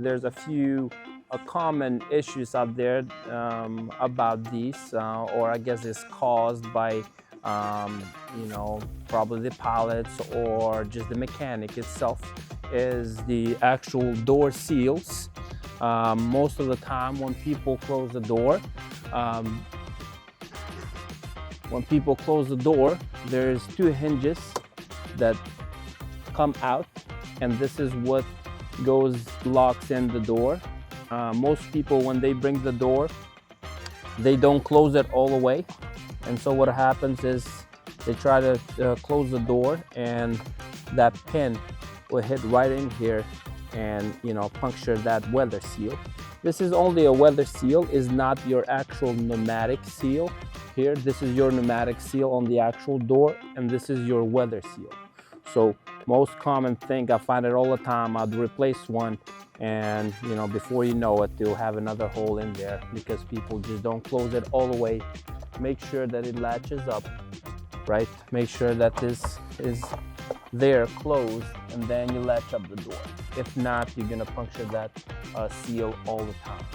there's a few common issues out there about these, or I guess it's caused by probably the pilots or just the mechanic itself, is the actual door seals. Most of the time when people close the door, there's two hinges that come out, and this is what locks in the door. Most people, when they bring the door, they don't close it all the way, and so what happens is they try to close the door, and that pin will hit right in here and puncture that weather seal. This is only a weather seal, is not your actual pneumatic seal. Here, this is your pneumatic seal on the actual door, and this is your weather seal. So most common thing, I find it all the time, I'd replace one, and before you know it, you'll have another hole in there because people just don't close it all the way. Make sure that it latches up, right? Make sure that this is there closed, and then you latch up the door. If not, you're gonna puncture that seal all the time.